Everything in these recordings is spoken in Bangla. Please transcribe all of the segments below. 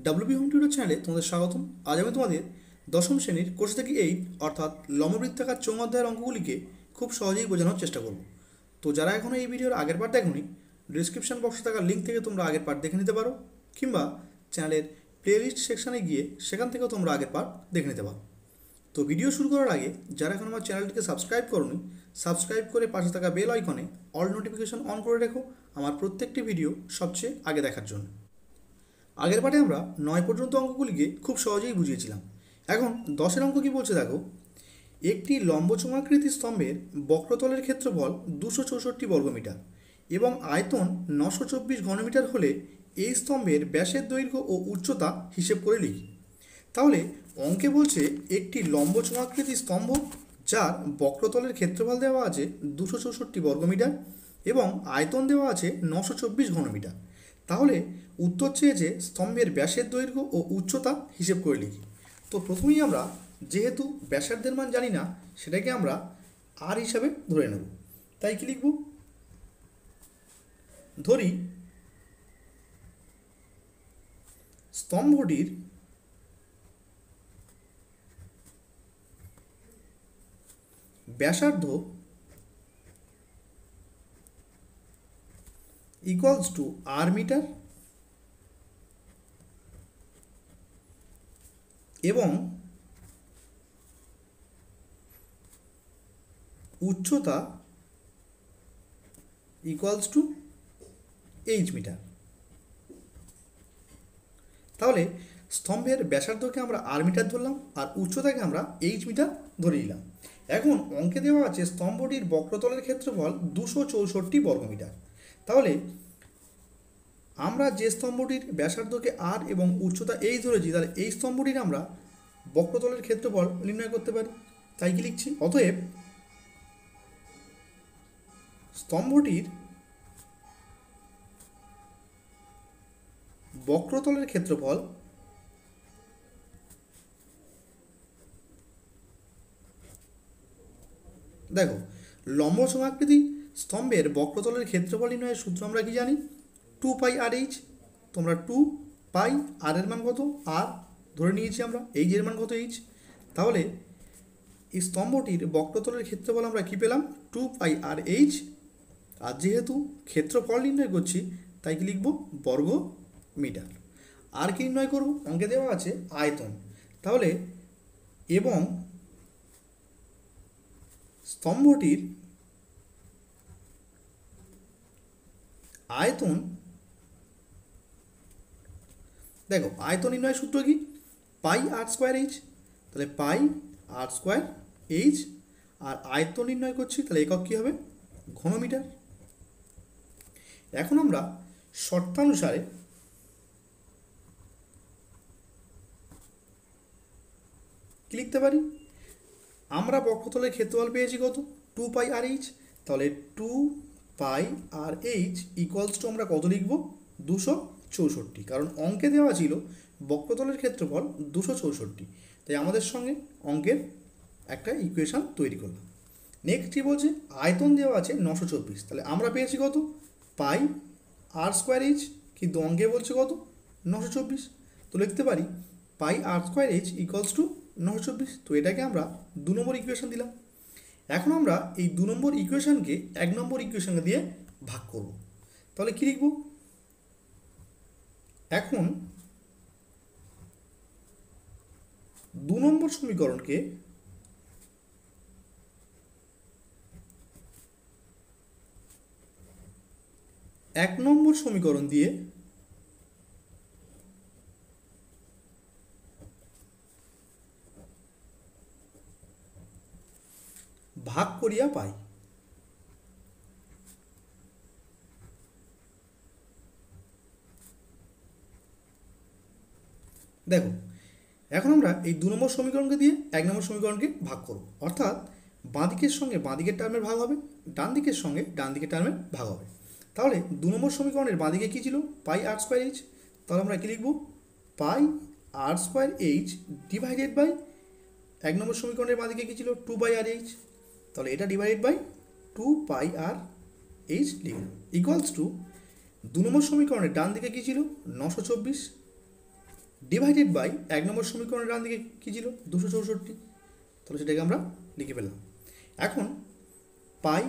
ডাব্লিউবি হোম টিউটর চ্যানেলে তোমাদের স্বাগতম। আজ আমি তোমাদের দশম শ্রেণীর কোর্স থেকে 8 অর্থাৎ লম্ববৃত্তাকার চৌং অধ্যায়ের অঙ্কগুলিকে খুব সহজেই বোঝানোর চেষ্টা করব। তো যারা এখনও এই ভিডিওর আগের পার্ট দেখোনি, ডিসক্রিপশন বক্সে থাকা লিঙ্ক থেকে তোমরা আগের পার্ট দেখে নিতে পারো, কিংবা চ্যানেলের প্লেলিস্ট সেকশানে গিয়ে সেখান থেকেও তোমরা আগের পার্ট দেখে নিতে পারো। তো ভিডিও শুরু করার আগে যারা এখন আমার চ্যানেলটিকে সাবস্ক্রাইব করোনি, সাবস্ক্রাইব করে পাশে থাকা বেল আইকনে অল নোটিফিকেশন অন করে রেখো আমার প্রত্যেকটি ভিডিও সবচেয়ে আগে দেখার জন্য। আগের পাঠে আমরা 9 পর্যন্ত অঙ্কগুলিকে খুব সহজেই বুঝিয়েছিলাম। এখন 10-এর অঙ্ক কী বলছে দেখো। একটি লম্বচোঙাকৃতি স্তম্ভের বক্রতলের ক্ষেত্রফল 264 বর্গমিটার এবং আয়তন 924 ঘনমিটার হলে এই স্তম্ভের ব্যাসের দৈর্ঘ্য ও উচ্চতা হিসেব করে লিখি। তাহলে অঙ্কে বলছে একটি লম্বচোঙাকৃতি স্তম্ভ যার বক্রতলের ক্ষেত্রফল দেওয়া আছে 264 বর্গমিটার এবং আয়তন দেওয়া আছে 924 ঘনমিটার। তাহলে উত্তর চেয়েছে স্তম্ভের ব্যাসের দৈর্ঘ্য ও উচ্চতা হিসেব করে লিখি। তো প্রথমেই আমরা যেহেতু ব্যাসার্ধের মান জানি না, সেটাকে আমরা আর হিসাবে ধরে নেব। তাই কি লিখব? ধরি স্তম্ভটির ব্যাসার্ধ ইকুয়ালস টু আর মিটার এবং উচ্চতা ইকুয়ালস টু এইচ মিটার। তাহলে স্তম্ভের ব্যাসার্ধকে আমরা আর মিটার ধরলাম আর উচ্চতাকে আমরা এইচ মিটার ধরে নিলাম। এখন অঙ্কে দেওয়া আছে স্তম্ভটির বক্রতলের ক্ষেত্রফল 264 বর্গমিটার। তাহলে আমরা যে স্তম্ভটির ব্যাসার্ধকে আর এবং উচ্চতা এইচ ধরেছি, তাহলে এই স্তম্ভটির আমরা বক্রতলের ক্ষেত্রফল নির্ণয় করতে পারি। তাই কি লিখছি? অতএব স্তম্ভটির বক্রতলের ক্ষেত্রফল দেখো, লম্বচোঙাকৃতি স্তম্ভের বক্রতলের ক্ষেত্রফল নির্ণয়ের সূত্র আমরা কি জানি? 2 পাই আর এইচ। তোমরা 2 পাই আর এর মান কত? আর ধরে নিয়েছি আমরা, এইচ এর মান কত? এইচ। তাহলে এই স্তম্ভটির বক্রতলের ক্ষেত্রফল আমরা কি পেলাম? 2 পাই আর এইচ। আর যেহেতু ক্ষেত্রফল নির্ণয় করছি, তাই কি লিখব? বর্গ মিটার। আর কি নির্ণয় করব? অঙ্কে দেওয়া আছে আয়তন। তাহলে এবং স্তম্ভটির আয়তন, দেখো আয়তন নির্ণয় সূত্র কি? পাই আর স্কোয়ার এইচ। তাহলে পাই আর স্কোয়ার এইচ। আর আয়তন নির্ণয় করছি, তাহলে একক কী হবে? ঘনমিটার। এখন আমরা শর্তানুসারে কি লিখতে পারি? আমরা বক্রতলের ক্ষেত্রফল পেয়েছি কত? 2 পাই আর এইচ। তাহলে 2 pi r H equals to আমরা কত লিখব? 264। কারণ অঙ্কে দেওয়া ছিল বক্রতলের ক্ষেত্রফল 264। তাই আমাদের সঙ্গে অঙ্কের একটা ইকুয়েশান তৈরি করলাম। নেক্সট কী বলছে? আয়তন দেওয়া আছে 924। তাহলে আমরা পেয়েছি কত? পাই আর স্কোয়ার এইচ, কিন্তু অঙ্কে বলছে কত? 924। তো লিখতে পারি পাই r square H equals to 924। তো এটাকে আমরা 2 নম্বর ইকুয়েশন দিলাম। এখন আমরা এই 2 নম্বর ইকুয়েশনকে 1 নম্বর ইকুয়েশনকে দিয়ে ভাগ করব। তাহলে কী লিখব? এখন 2 নম্বর সমীকরণকে 1 নম্বর সমীকরণ দিয়ে ভাগ করিয়া পাই। দেখো, এখন আমরা এই 2 নম্বর সমীকরণকে দিয়ে 1 নম্বর সমীকরণকে ভাগ করব। অর্থাৎ বাঁ দিকের সঙ্গে বাঁ দিকের টার্মের ভাগ হবে, ডান দিকের সঙ্গে ডান দিকের টার্মের ভাগ হবে। তাহলে 2 নম্বর সমীকরণের বাঁ দিকে কী ছিল? পাই আর স্কোয়ার এইচ। তাহলে আমরা কী লিখব? পাই r square H divided by 1 নম্বর সমীকরণের বাঁ দিকে কী ছিল? 2 পাই আর এইচ। তাহলে এটা divided by 2 pi r h লিখব ইকুয়ালস টু 2 নম্বর সমীকরণের ডান দিকে কী ছিল? 924 ডিভাইডেড বাই 1 নম্বর সমীকরণের ডান দিকে কী ছিল 264, তাহলে সেটাকে আমরা লিখে ফেললাম। এখন পাই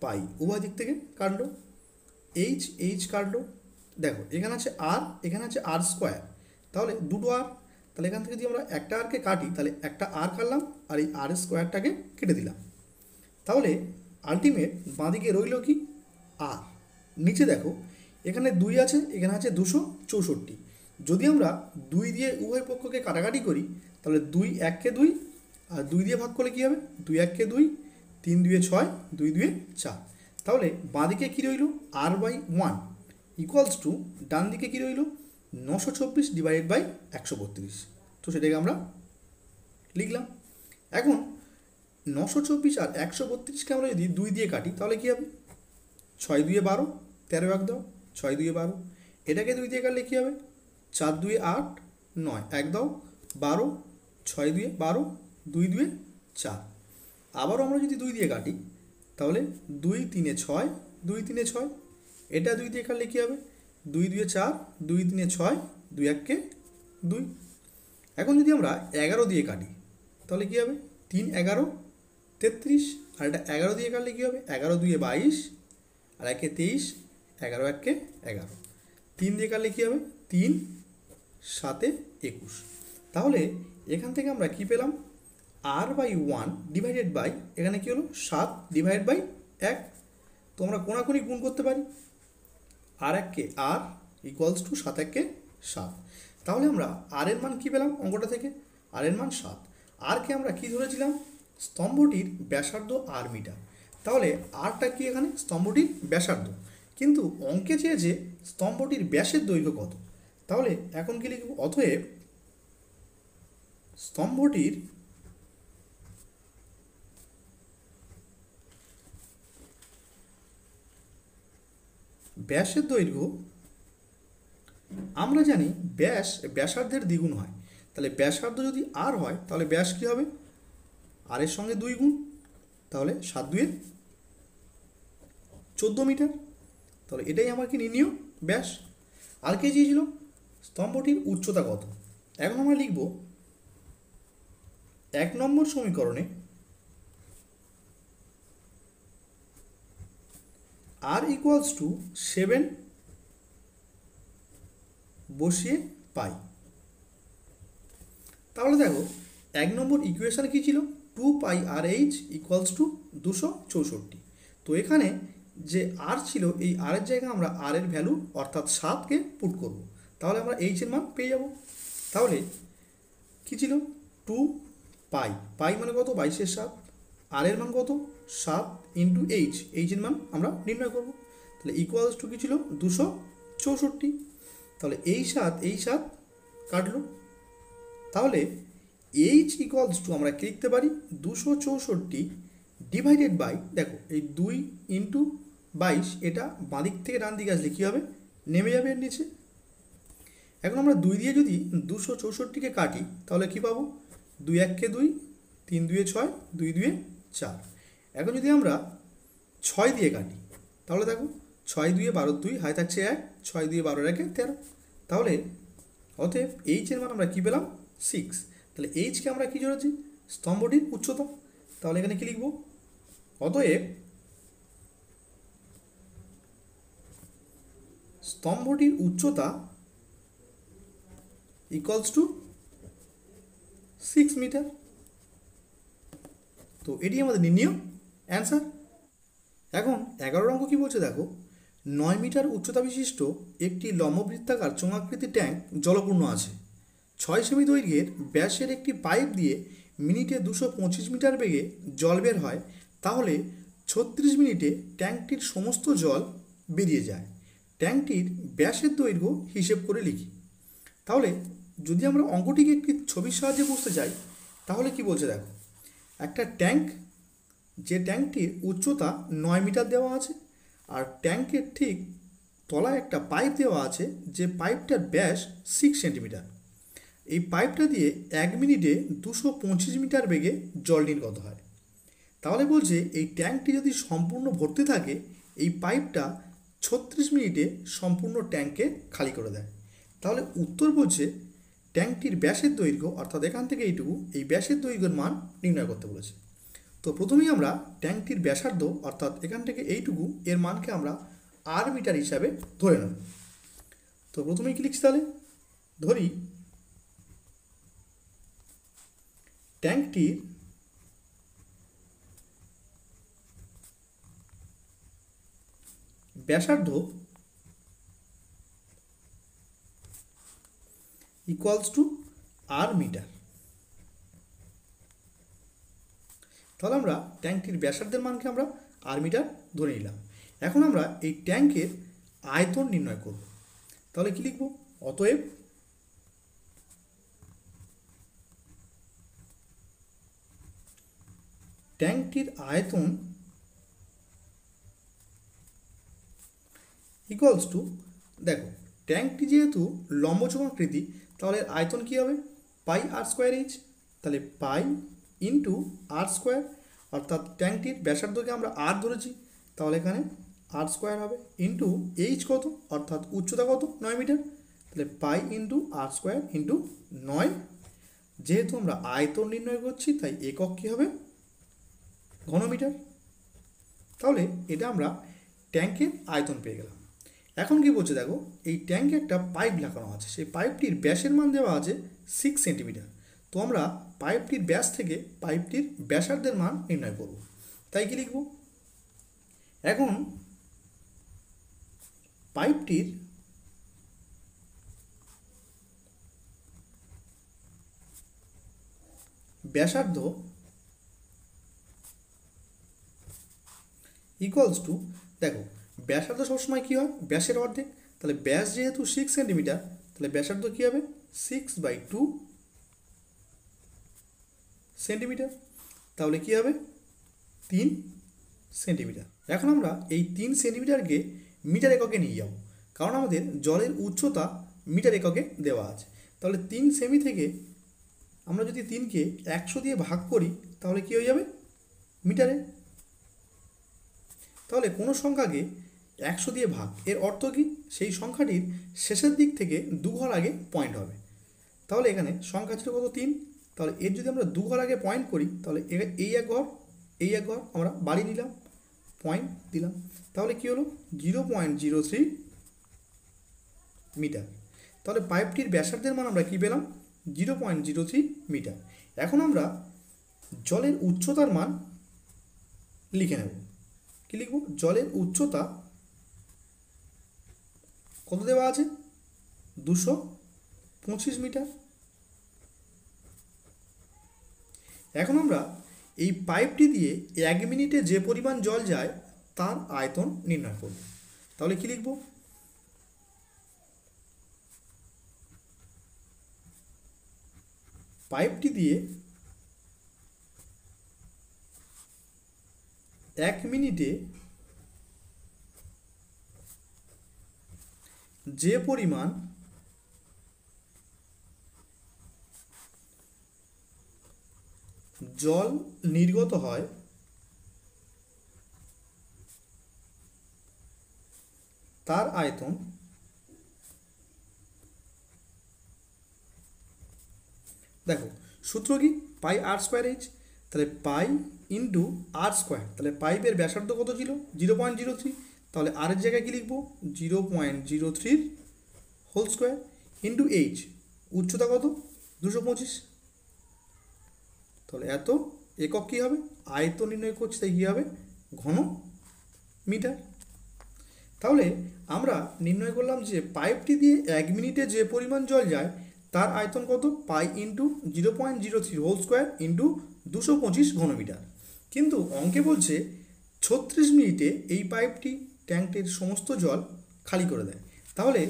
পাই উভয় দিক থেকে কাটলো, এইচ এইচ কাটলো, দেখো এখানে আছে আর, এখানে আছে আর স্কোয়ার, তাহলে দুটো আর, তাহলে এখান থেকে যদি আমরা একটা আরকে কাটি তাহলে একটা আর কাটলাম আর এই আর স্কোয়ারটাকে কেটে দিলাম। তাহলে আলটিমেট বাঁদিকে রইল কি আর। নিচে দেখো এখানে 2 আছে, এখানে আছে 264। যদি আমরা 2 দিয়ে উভয় পক্ষকে কাটাকাটি করি তাহলে 2 1 2 আর 2 দিয়ে ভাগ করলে কী হবে 2 1 2, 3 2 6, 2 2 4। তাহলে বাঁদিকে কী রইল r/1 ইকুয়ালস টু ডান দিকে কী রইল 924 ডিভাইডেড বাই 132। তো সেটাকে আমরা লিখলাম। এখন 924 আর 132কে আমরা যদি 2 দিয়ে কাটি তাহলে কী হবে 6 2 12, 13 1 দাও 6 2 12, এটাকে 2 দিয়ে কাটলে কী হবে 4 2 8 9 1 দাও 12, 6 2 12, 2 2 4। আবারও আমরা যদি 2 দিয়ে কাটি তাহলে 2 3 6, 2 3 6, এটা 2 দিয়ে কাটলে কী হবে 2 2 4, 2 3 6, 2 1 2। এখন যদি আমরা 11 দিয়ে কাটি তাহলে কী হবে 3 11 33, আর এটা 11 দিয়ে কাটলে কী হবে 11 2 22, আর 1 23, 11 1 11, 3 দিয়ে কাটলে কী হবে 3 7 21। তাহলে এখান থেকে আমরা কী পেলাম r/1 ডিভাইডেড বাই এখানে কী হলো 7 ডিভাইড বাই 1। তো আমরা কোনাকুনি গুণ করতে পারি, আর 1কে আর ইকুয়ালস টু 7 1 7। তাহলে আমরা আর এর মান কী পেলাম অঙ্কটা থেকে, আর এর মান 7। আরকে আমরা কী ধরেছিলাম স্তম্ভটির ব্যাসার্ধ আর মিটার, তাহলে আরটা কি এখানে স্তম্ভটির ব্যাসার্ধ, কিন্তু অঙ্কে চেয়েছে স্তম্ভটির ব্যাসের দৈর্ঘ্য কত। তাহলে এখন কি লিখব অতএব স্তম্ভটির ব্যাসের দৈর্ঘ্য, আমরা জানি ব্যাস ব্যাসার্ধের দ্বিগুণ হয়, তাহলে ব্যাসার্ধ যদি আর হয় তাহলে ব্যাস কী হবে আর এর সঙ্গে 2 গুণ, তাহলে 7 2 14 মিটার। তাহলে এটাই আমার কি নির্ণীয় ব্যাস। আর কে চেয়েছিল স্তম্ভটির উচ্চতা কত। এখন আমরা লিখব 1 নম্বর সমীকরণে আর ইকুয়ালস টু 7 বসিয়ে পাই। তাহলে দেখো 1 নম্বর ইকুয়েশন কী ছিল 2 pi r H equals to 264। তো এখানে যে আর ছিল এই আর এর জায়গায় আমরা আর এর ভ্যালু অর্থাৎ 7কে পুট করব, তাহলে আমরা এইচ এর মান পেয়ে যাব। তাহলে কী ছিল 2 পাই, পাই মানে কত 22/7, আর এর মান কত 7 ইন্টু এইচ, এইচ এর মান আমরা নির্ণয় করব। তাহলে ইকুয়ালস টু কী ছিল 264। তাহলে এই 7 কাটলো, তাহলে এইচ ইকুয়ালস টু আমরা কী লিখতে পারি 264 ডিভাইডেড বাই, দেখো এই 2 ইন্টু 22 এটা বাঁদিক থেকে ডান দিকে আসলে কী হবে নেমে যাবে এর নিচে। এখন আমরা 2 দিয়ে যদি 264কে কাটি তাহলে কী পাবো 2 1 2, 3 2 6, 2 2 4। এখন যদি আমরা 6 দিয়ে কাটি তাহলে দেখো 6 2 12, 2 হাতে থাকছে 1, 6 2 12 1 13। তাহলে অতএব এইচ এর মান আমরা কী পেলাম 6। তাহলে এইচকে আমরা কী ধরেছি স্তম্ভটির উচ্চতা, তাহলে এখানে কী লিখব অতএব স্তম্ভটির উচ্চতা ইকুয়ালস টু 6 মিটার। তো এটি আমাদের নির্ণীয় অ্যান্সার। এখন 11 অঙ্ক কী বলছে দেখো 9 মিটার উচ্চতা বিশিষ্ট একটি লম্ববৃত্তাকার চোঙাকৃতির ট্যাঙ্ক জলপূর্ণ আছে। 6 সেমি দৈর্ঘ্যের ব্যাসের একটি পাইপ দিয়ে মিনিটে 225 মিটার বেগে জল বের হয়, তাহলে 36 মিনিটে ট্যাঙ্কটির সমস্ত জল বেরিয়ে যায়। ট্যাঙ্কটির ব্যাসের দৈর্ঘ্য হিসেব করে লিখি। তাহলে যদি আমরা অঙ্কটিকে একটি ছবির সাহায্যে বুঝতে চাই তাহলে কি বলছে দেখো একটা ট্যাঙ্ক, যে ট্যাঙ্কটির উচ্চতা 9 মিটার দেওয়া আছে, আর ট্যাঙ্কের ঠিক তলায় একটা পাইপ দেওয়া আছে যে পাইপটার ব্যাস 6 সেন্টিমিটার। এই পাইপটা দিয়ে 1 মিনিটে 225 মিটার বেগে জল নির্গত হয়। তাহলে বলছে এই ট্যাঙ্কটি যদি সম্পূর্ণ ভর্তি থাকে এই পাইপটা 36 মিনিটে সম্পূর্ণ ট্যাঙ্কে খালি করে দেয়। তাহলে উত্তর বলছে ট্যাঙ্কটির ব্যাসের দৈর্ঘ্য অর্থাৎ এখান থেকে এইটুকু এই ব্যাসের দৈর্ঘ্যের মান নির্ণয় করতে বলেছে। তো প্রথমেই আমরা ট্যাঙ্কটির ব্যাসার্ধ অর্থাৎ এখান থেকে এইটুকু এর মানকে আমরা আর মিটার হিসাবে ধরে নেব। তো প্রথমেই কি লিখছি তাহলে, ধরি ট্যাঙ্কটির ব্যাসার্ধ ইকুয়ালস টু আর মিটার। তাহলে আমরা ট্যাঙ্কটির ব্যাসার্ধের মানকে আমরা আর মিটার ধরে নিলাম। এখন আমরা এই ট্যাঙ্কের আয়তন নির্ণয় করব। তাহলে কি লিখব, অতএব ট্যাঙ্কটির আয়তন ইকুয়ালস টু, দেখো ট্যাঙ্কটি যেহেতু লম্বচৌকাকৃতি তাহলে আয়তন কী হবে, পাই আর স্কোয়ার এইচ। তাহলে পাই ইন্টু আর স্কোয়ার, অর্থাৎ ট্যাঙ্কটির ব্যাসার্ধকে আমরা আর ধরেছি তাহলে এখানে আর স্কোয়ার হবে, ইন্টু এইচ কত অর্থাৎ উচ্চতা কত 9 মিটার, তাহলে পাই ইন্টু আর স্কোয়ার ইন্টু 9। যেহেতু আমরা আয়তন নির্ণয় করছি তাই একক কী হবে, ঘনমিটার। তাহলে এটা আমরা ট্যাঙ্কের আয়তন পেয়ে গেলাম। এখন কি বলছে দেখো, এই ট্যাঙ্কে একটা পাইপ লাগানো আছে, সেই পাইপটির ব্যাসের মান দেওয়া আছে 6 সেন্টিমিটার। তো আমরা পাইপটির ব্যাস থেকে পাইপটির ব্যাসার্ধের মান নির্ণয় করব। তাই কি লিখব, এখন পাইপটির ব্যাসার্ধ ইকুয়ালস টু, দেখো ব্যাসার্ধ সবসময় কী হয়, ব্যাসের অর্ধেক। তাহলে ব্যাস যেহেতু 6 সেন্টিমিটার তাহলে ব্যাসার্ধ কী হবে 6/2 সেন্টিমিটার, তাহলে কী হবে 3 সেন্টিমিটার। এখন আমরা এই 3 সেন্টিমিটারকে মিটার এককে নিয়ে যাব, কারণ আমাদের জলের উচ্চতা মিটার এককে দেওয়া আছে। তাহলে 3 সেমি থেকে আমরা যদি 3কে 100 দিয়ে ভাগ করি তাহলে কী হয়ে যাবে মিটারে। তাহলে কোনো সংখ্যাকে 100 দিয়ে ভাগ, এর অর্থ কি, সেই সংখ্যাটির শেষের দিক থেকে 2 ঘর আগে পয়েন্ট হবে। তাহলে এখানে সংখ্যা ছিল কত 3, তাহলে এর যদি আমরা 2 ঘর আগে পয়েন্ট করি তাহলে এই এক ঘর আমরা বাড়িয়ে নিলাম, পয়েন্ট দিলাম, তাহলে কি হলো 0.03 মিটার। তাহলে পাইপটির ব্যাসার্ধের মান আমরা কি পেলাম 0.03 মিটার। এখন আমরা জলের উচ্চতার মান লিখে নেব। কি লিখব, জলের উচ্চতা কত দেওয়া আছে 225 মিটার। এখন আমরা এই পাইপটি দিয়ে 1 মিনিটে যে পরিমাণ জল যায় তার আয়তন নির্ণয় করব। তাহলে কি লিখব, পাইপটি দিয়ে 1 মিনিটে যে পরিমাণ জল নির্গত হয় তার আয়তন। দেখো সূত্র কি, পাই আর স্কোয়ার এইচ, তাহলে পাই ইন্টু আর স্কোয়ার, তাহলে পাইপের ব্যাসার্ধ কত ছিল 0.03, তাহলে আর এর জায়গায় কি লিখব 0.03 হোল স্কোয়ার ইন্টু এইচ, উচ্চতা কত 225, তাহলে এত একক কী হবে, আয়তন নির্ণয় করছি তাই কী হবে ঘন মিটার। তাহলে আমরা নির্ণয় করলাম যে পাইপটি দিয়ে 1 মিনিটে যে পরিমাণ জল যায় তার আয়তন কত, pi into 0.03 whole square into 225 ঘনমিটার। কিন্তু অঙ্কে বলছে 36 মিনিটে এই পাইপটি ট্যাঙ্কটির সমস্ত জল খালি করে দেয়। তাহলে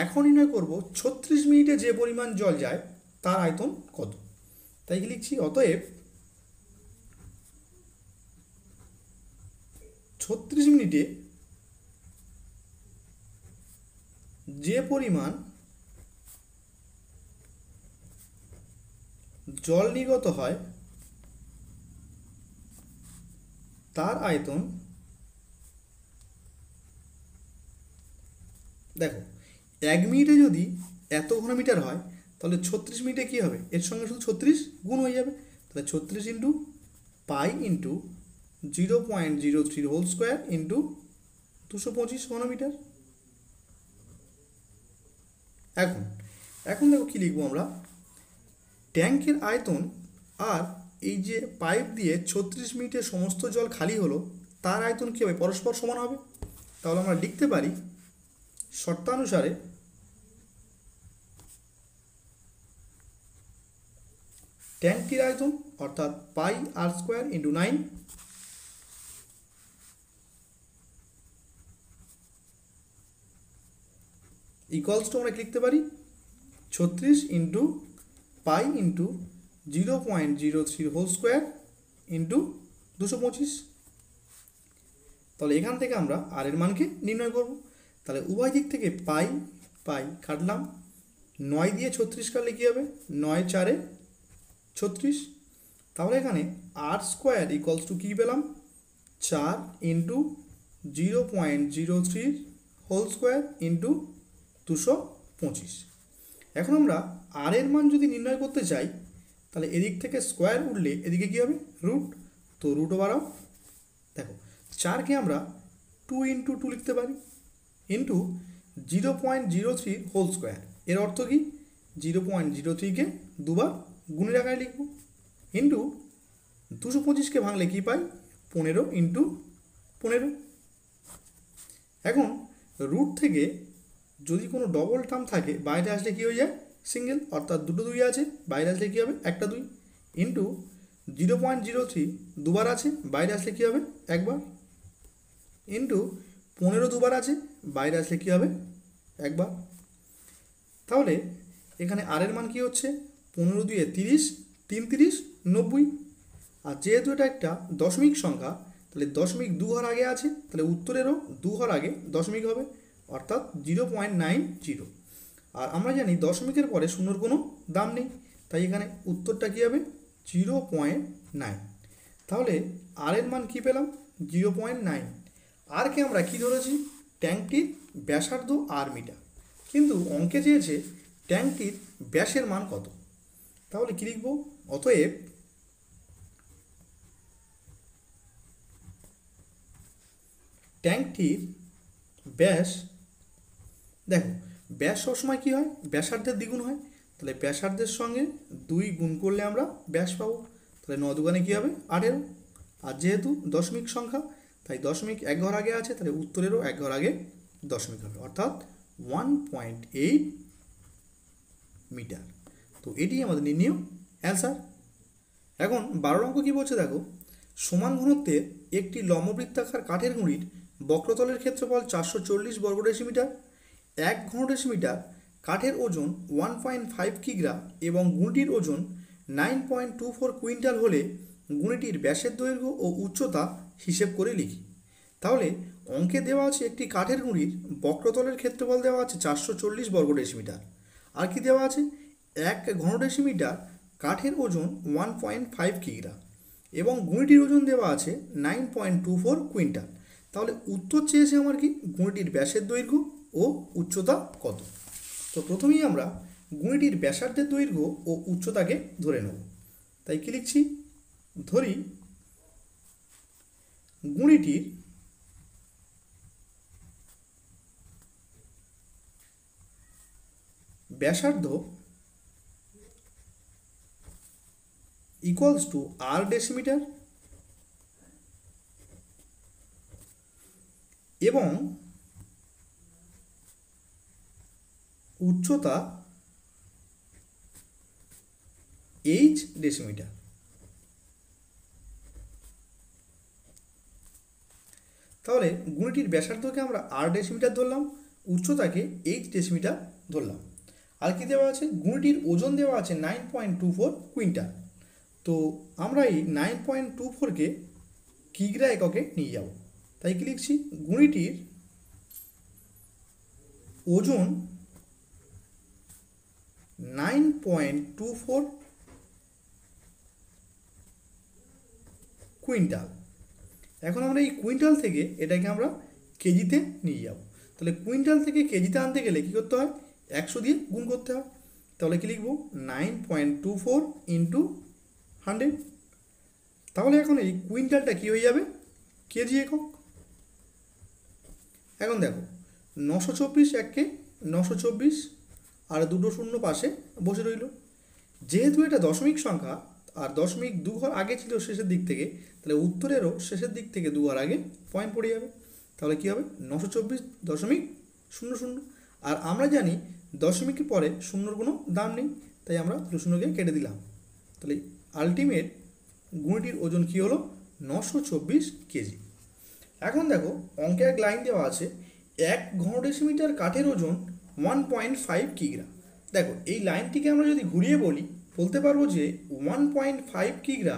এখন নির্ণয় করব 36 মিনিটে যে পরিমাণ জল যায় তার আয়তন কত। তাই কি লিখছি, অতএব 36 মিনিটে যে পরিমাণ জল নির্গত হয় তার আয়তন, দেখো 1 মিনিটে যদি এত ঘনমিটার হয় তাহলে 36 মিনিটে কী হবে, এর সঙ্গে শুধু 36 গুণ হয়ে যাবে। তাহলে 36 into pi into 0.03 whole square into 225 ঘনমিটার। এখন দেখো কী লিখবো আমরা, ট্যাঙ্কের আয়তন আর এই যে পাইপ দিয়ে 36 মিনিটে সমস্ত জল খালি হলো তার আয়তন কী হবে, পরস্পর সমান হবে। তাহলে আমরা লিখতে পারি শর্তানুসারে ট্যাঙ্কটির আয়তন অর্থাৎ pi r square into 9 equals to আমরা লিখতে পারি 36 into pi into 0.03 whole square into 225। তাহলে এখান থেকে আমরা আর এর মানকে নির্ণয় করব। তাহলে উভয় দিক থেকে পাই পাই কাটলাম, 9 দিয়ে 36 কাটলে কী হবে, 9 4 36। তাহলে এখানে আর স্কোয়ার ইকুয়ালস টু কী পেলাম, 4 ইন্টু 0.03 হোল স্কোয়ার ইন্টু 225। এখন আমরা আর এর মান যদি নির্ণয় করতে চাই তাহলে এদিক থেকে স্কোয়ার উঠলে এদিকে কী হবে, রুট। তো রুট বাড়াও, দেখো 4কে আমরা 2 ইন্টু 2 লিখতে পারি ইন্টু 0.03 হোল স্কোয়ার। এর অর্থ কি, 0.03কে দুবার গুণের আকারে লিখব ইন্টু 225কে ভাঙলে কী পাই, 15 ইন্টু 15। এখন রুট থেকে যদি কোনো ডবল টার্ম থাকে বাইরে আসলে কী হয়ে যায়, সিঙ্গেল, অর্থাৎ দুটো 2 আছে, বাইরে আসলে কী হবে, একটা 2 ইন্টু 0.03 দুবার আছে, বাইরে আসলে কী হবে, একবার ইন্টু 15 দুবার আছে, বাইরে আসলে কী হবে, একবার। তাহলে এখানে আর এর মান কী হচ্ছে, 15 দিয়ে 30, 3 30 90। আর যেহেতু এটা একটা দশমিক সংখ্যা তাহলে দশমিক 2 ঘর আগে আছে, তাহলে উত্তরেরও 2 ঘর আগে দশমিক হবে, অর্থাৎ 0.90। আর আমরা জানি দশমিকের পরে শূন্যর কোনো দাম নেই, তাই এখানে উত্তরটা কী হবে, 0.9। তাহলে আর এর মান কী পেলাম, 0.9। আরকে আমরা কী ধরেছি, ট্যাঙ্কটির ব্যাসার্ধ আর মিটার, কিন্তু অঙ্কে চেয়েছে ট্যাঙ্কটির ব্যাসের মান কত। তাহলে কী লিখব, অতএব ট্যাঙ্কটির ব্যাস, দেখো ব্যাস সবসময় কী হয়, ব্যাসার্ধের দ্বিগুণ হয়, তাহলে ব্যাসার্ধের সঙ্গে 2 গুণ করলে আমরা ব্যাস পাবো। তাহলে 9 দুগুণে কী হবে, 18। আর যেহেতু দশমিক সংখ্যা তাই দশমিক 1 ঘর আগে আছে, তাহলে উত্তরেরও 1 ঘর আগে দশমিক হবে, অর্থাৎ 1.8 মিটার। তো এটি আমাদের নির্ণয় অ্যান্সার। এখন 12 অঙ্ক কী বলছে দেখো, সমান ঘনত্বের একটি লম্ববৃত্তাকার কাঠের গুঁড়ির বক্রতলের ক্ষেত্রফল 440 বর্গ ডেসিমিটার, 1 ঘন ডেসিমিটার কাঠের ওজন 1.5 কিগ্রা এবং গুঁড়িটির ওজন 9.24 কুইন্টাল হলে গুঁড়িটির ব্যাসের দৈর্ঘ্য ও উচ্চতা হিসেব করে লিখি। তাহলে অঙ্কে দেওয়া আছে একটি কাঠের গুঁড়ির বক্রতলের ক্ষেত্রফল দেওয়া আছে 440 বর্গ ডেসিমিটার, আর কি দেওয়া আছে 1 ঘন ডেসিমিটার কাঠের ওজন 1.5 কিগ্রা এবং গুঁড়িটির ওজন দেওয়া আছে 9.24 কুইন্টাল। তাহলে উত্তর চেয়েছে আমার কি, গুঁড়িটির ব্যাসের দৈর্ঘ্য ও উচ্চতা কত। তো প্রথমেই আমরা গুঁড়িটির ব্যাসার্ধের দৈর্ঘ্য ও উচ্চতাকে ধরে নেব। তাই কি লিখছি, ধরি গুঁড়িটির ব্যাসার্ধ ইকুয়ালস টু আর ডেসিমিটার এবং উচ্চতা এইচ ডেসিমিটার। তাহলে গুঁড়িটির ব্যাসার্ধকে আমরা আর ডেসিমিটার ধরলাম, উচ্চতাকে এইচ ডেসিমিটার ধরলাম। আর কি দেওয়া আছে, গুঁড়িটির ওজন দেওয়া আছে 9.24 কুইন্টাল। তো আমরা এই 9.24কে কিগ্রা এককে নিয়ে যাব। তাই কি লিখছি, গুঁড়িটির ওজন 9.24 কুইন্টাল। এখন আমরা এই কুইন্টাল থেকে এটাকে আমরা কেজিতে নিয়ে যাব। তাহলে কুইন্টাল থেকে কেজিতে আনতে গেলে কী করতে হয়, 100 দিয়ে গুণ করতে হয়। তাহলে কি লিখব 9.24 ইন্টু 100। তাহলে এখন এই কুইন্টালটা কি হয়ে যাবে কেজি একক। এখন দেখো 924 এককে 924 আর দুটো শূন্য পাশে বসে রইল। যেহেতু এটা দশমিক সংখ্যা আর দশমিক দু ঘর আগে ছিল শেষের দিক থেকে, তাহলে উত্তরেরও শেষের দিক থেকে দু ঘর আগে পয়েন্ট পড়ে যাবে। তাহলে কী হবে 924.00। আর আমরা জানি দশমিকের পরে শূন্যর কোনো দাম নেই, তাই আমরা দুটো শূন্যকে কেটে দিলাম। তাহলে আলটিমেট গুণটির ওজন কী হলো 924 কেজি। এখন দেখো অঙ্কে এক লাইন দেওয়া আছে 1 ঘনডেসিমিটার কাঠের ওজন 1.5 কিগ্রা। দেখো এই লাইনটিকে আমরা যদি ঘুরিয়ে বলতে পারবো যে 1.5 কিগ্রা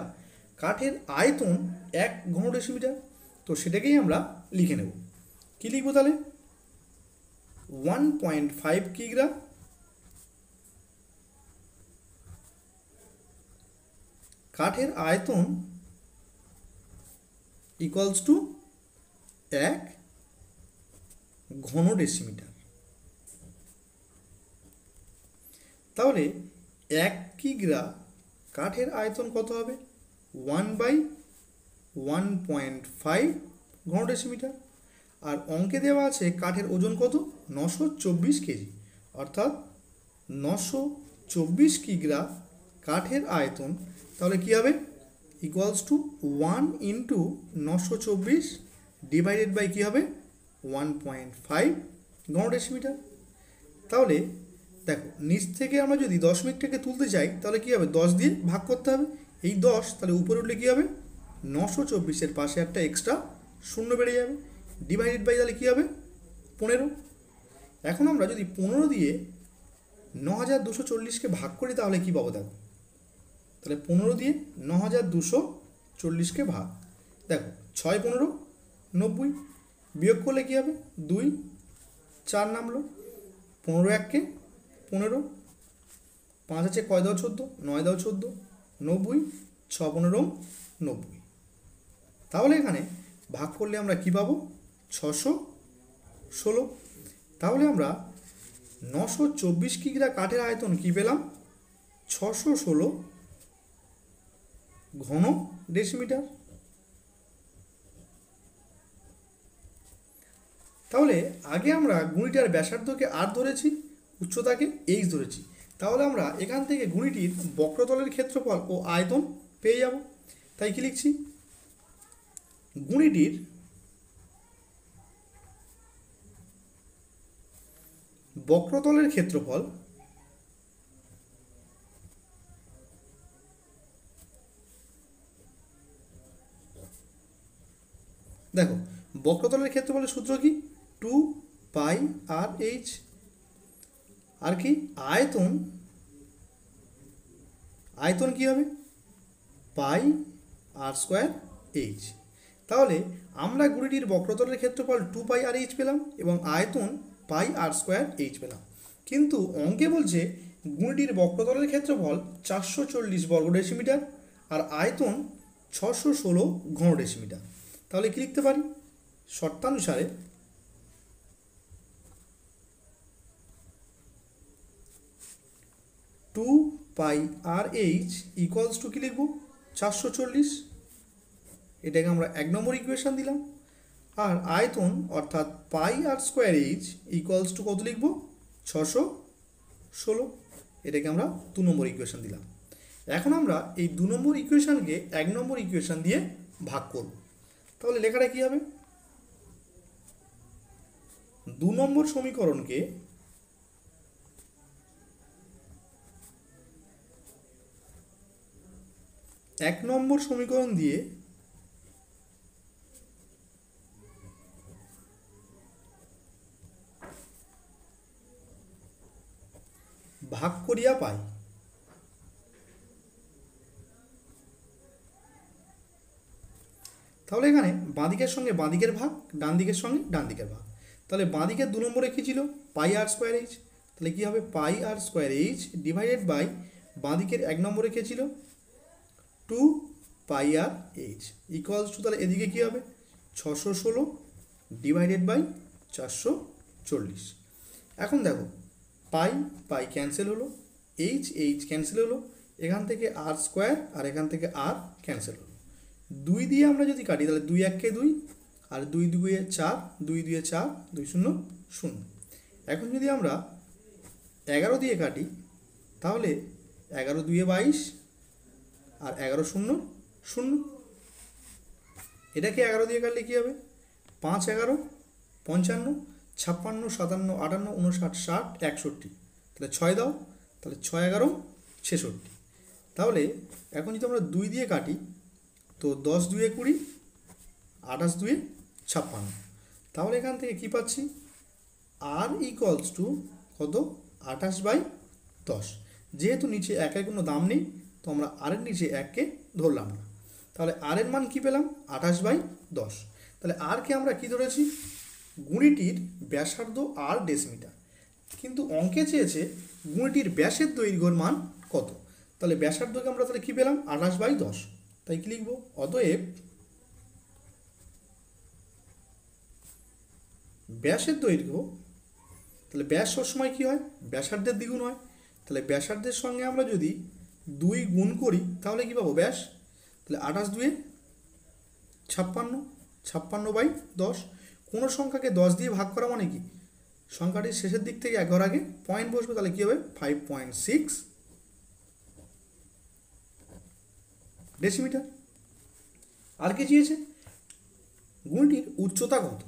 কাঠের আয়তন 1 ঘনডেসিমিটার। তো সেটাকেই আমরা লিখে নেব। কি লিখবো তাহলে 1.5 কিগ্রা কাঠের আয়তন ইকুয়ালস টু 1 ঘনডেসিমিটার। তাহলে 1 কিগ্রা কাঠের আয়তন কত হবে 1/1.5 ঘনডেসিমিটার। আর অঙ্কে দেওয়া আছে কাঠের ওজন কত 924 কেজি, অর্থাৎ 924 কিগ্রা কাঠের আয়তন। তাহলে কী হবে equals to 1 into 924 divided by কী হবে 1.5 ঘনডেসিমিটার। তাহলে দেখো নিচ থেকে আমরা যদি দশমিকটাকে তুলতে চাই তাহলে কী হবে 10 দিয়ে ভাগ করতে হবে। এই 10 তাহলে উপরে উঠলে কী হবে 924-এর পাশে একটা এক্সট্রা শূন্য বেড়ে যাবে, ডিভাইডেড বাই তাহলে কী হবে 15। এখন আমরা যদি 15 দিয়ে 9240-কে ভাগ করি তাহলে কী পাবো দেখো, তাহলে 15 দিয়ে 9240-কে ভাগ, দেখো 6 15 90, বিয়োগ করলে কী হবে 2 4 নামলো, 15 এককে 15, 5 আছে কয় দাও 14, 9 দাও 14, 90, 6 15 90। তাহলে এখানে ভাগ করলে আমরা কী পাবো 616। তাহলে আমরা 924 কিগ্রা কাঠের আয়তন কী পেলাম 616 ঘন ডেসিমিটার। তাহলে আগে আমরা গুণিটার ব্যাসার্ধকে আর ধরেছি, উচ্চতাকে এইচ ধরেছি। তাহলে আমরা এখান থেকে গুণিটির বক্রতলের ক্ষেত্রফল ও আয়তন পেয়ে যাব। তাই কি লিখছি গুণিটির বক্রতলের ক্ষেত্রফল দেখো বক্রতলের ক্ষেত্রফলের সূত্র কি 2πr/h। আর কি আয়তন কি হবে πr²h। তাহলে আমরা গুণিটির বক্রতলের ক্ষেত্রফল 2πr/h পেলাম এবং আয়তন πr²h পেলাম। কিন্তু অঙ্কে বলছে গুণিটির বক্রতলের ক্ষেত্রফল 440 বর্গ ডেসিমিটার আর আয়তন 616 ঘন ডেসিমিটার। তাহলে কি লিখতে পারি শর্তানুসারে 2πr/h ইকুয়ালস টু কী লিখব 440, এটাকে আমরা 1 নম্বর ইকুয়েশান দিলাম। আর আয়তন অর্থাৎ πr²h ইকুয়ালস টু কত লিখব 616, এটাকে আমরা 2 নম্বর ইকুয়েশান দিলাম। এখন আমরা এই 2 নম্বর ইকুয়েশানকে 1 নম্বর ইকুয়েশান দিয়ে ভাগ করব। তাহলে লেখাটা কী হবে 2 নম্বর সমীকরণকে 1 নম্বর সমীকরণ দিয়ে ভাগ করিয়া পাই। তাহলে এখানে বাঁদিকের সঙ্গে বাঁদিকের ভাগ, ডান দিকের সঙ্গে ডান দিকের ভাগ। তাহলে বাঁদিকের 2 নম্বরে কী ছিল πr²h, তাহলে কী হবে πr² ডিভাইডেড বাই বাঁদিকের 1 নম্বরে কে ছিল 2πr/h ইকুয়ালস টু, তাহলে এদিকে কী হবে 616 ডিভাইডেড বাই 440। এখন দেখো পাই ক্যান্সেল হলো, এইচ এইচ ক্যান্সেল হলো, এখান থেকে আর স্কোয়ার আর এখান থেকে আর ক্যান্সেল হলো। 2 দিয়ে আমরা যদি কাটি তাহলে 2 1 2 আর 2 2 4, 2 2 4, 2 0 0। এখন যদি আমরা 11 দিয়ে কাটি তাহলে 11 2 22 আর 11 0 0। এটাকে 11 দিয়ে কাটলে কী হবে? 5 11 55, 56 57 58 59 60 61। তাহলে 6 দাও, তাহলে 6 11 66। তাহলে এখন যদি আমরা 2 দিয়ে কাটি তো 10 2 20, 28 2 56। তাহলে এখান থেকে কি পাচ্ছি? আর ইকুয়ালস টু কত? 28/10। যেহেতু নিচে একের কোনো দাম নেই তো আমরা আরের নিচে 1কে ধরলাম না। তাহলে আর এর মান কী পেলাম? 28/10। তাহলে আরকে আমরা কি ধরেছি? গুণিটির ব্যাসার্ধ আর ডেসিমিটার, কিন্তু অঙ্কে চেয়েছে গুণিটির ব্যাসের দৈর্ঘ্যের মান কত। তাহলে ব্যাসার্ধকে আমরা তাহলে কী পেলাম? 28/10। তাই কি লিখব? অতএব ব্যাসের দৈর্ঘ্য, তাহলে ব্যাস সবসময় কী হয়? ব্যাসার্ধের দ্বিগুণ হয়। তাহলে ব্যাসার্ধের সঙ্গে আমরা যদি 2 গুণ করি তাহলে কী পাবো? ব্যাস। তাহলে 28 2 56, 56/10। কোনো সংখ্যাকে 10 দিয়ে ভাগ করা মানে কি? সংখ্যাটির শেষের দিক থেকে 1 ঘর আগে পয়েন্ট বসবে, তাহলে কী হবে? 5.6 ডেসিমিটার। আর কি চেয়েছে? গুণটির উচ্চতা কত।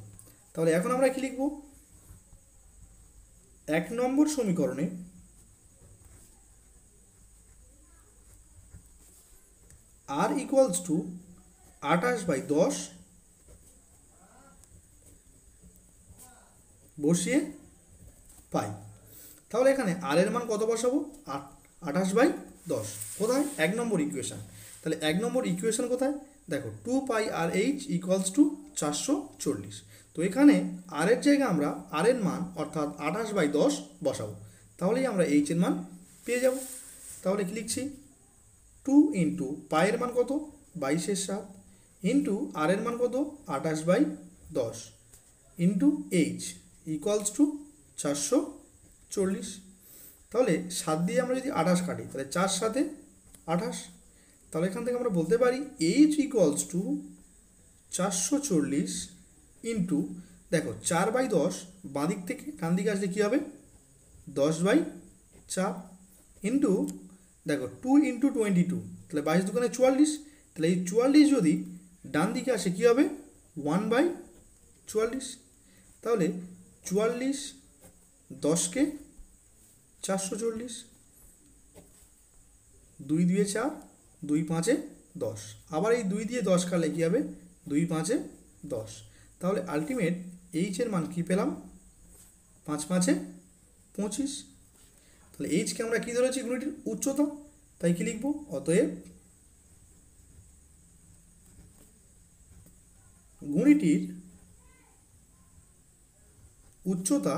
তাহলে এখন আমরা কি লিখব? 1 নম্বর সমীকরণে আর ইকুয়ালস টু 28/10 বসিয়ে পাই। তাহলে এখানে আর এর মান কত বসাবো? 28/10। কোথায়? 1 নম্বর ইকুয়েশান। তাহলে 1 নম্বর ইকুয়েশান কোথায়? দেখো, 2πRh ইকুয়ালস টু 440। তো এখানে আর এর জায়গায় আমরা আর এর মান অর্থাৎ 28/10 বসাবো, তাহলেই আমরা এইচ এর মান পেয়ে যাব। তাহলে কি লিখছি? 2 ইন্টু পাই এর মান কত? 22/7 ইন্টু আর এর মান কত? 28/10 ইন্টু এইচ ইকুয়ালস টু 440। তাহলে 7 দিয়ে আমরা যদি 28 কাটি তাহলে 4 7 28। তাহলে এখান থেকে আমরা বলতে পারি এইচ ইকুয়ালস টু 440 ইন্টু, দেখো 4/10 বাঁ দিক থেকে ডান দিকে আসলে কী হবে? 10/4 ইন্টু, দেখো 2 ইন্টু 22, তাহলে 22 দুগুণে 44। তাহলে এই 44 যদি ডান দিকে আসে কী হবে? 1/44। তাহলে 44 10কে 440, 2 2 4, 2 5 10। আবার এই 2 দিয়ে 10 কাটলে কী হবে? 2 5 10। তাহলে আলটিমেট এইচ এর মান কী পেলাম? 5 5 25। তাহলে এইচকে আমরা কী ধরেছি? গুণিটির উচ্চতা। তাই কি লিখব? অতএব গুণিটির উচ্চতা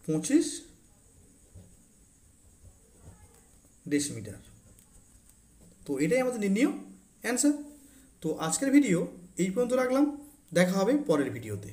25 ডেসিমিটার। তো এটাই আমাদের নির্ণীয় অ্যান্সার। তো আজকের ভিডিও এই পর্যন্ত রাখলাম, দেখা হবে পরের ভিডিওতে।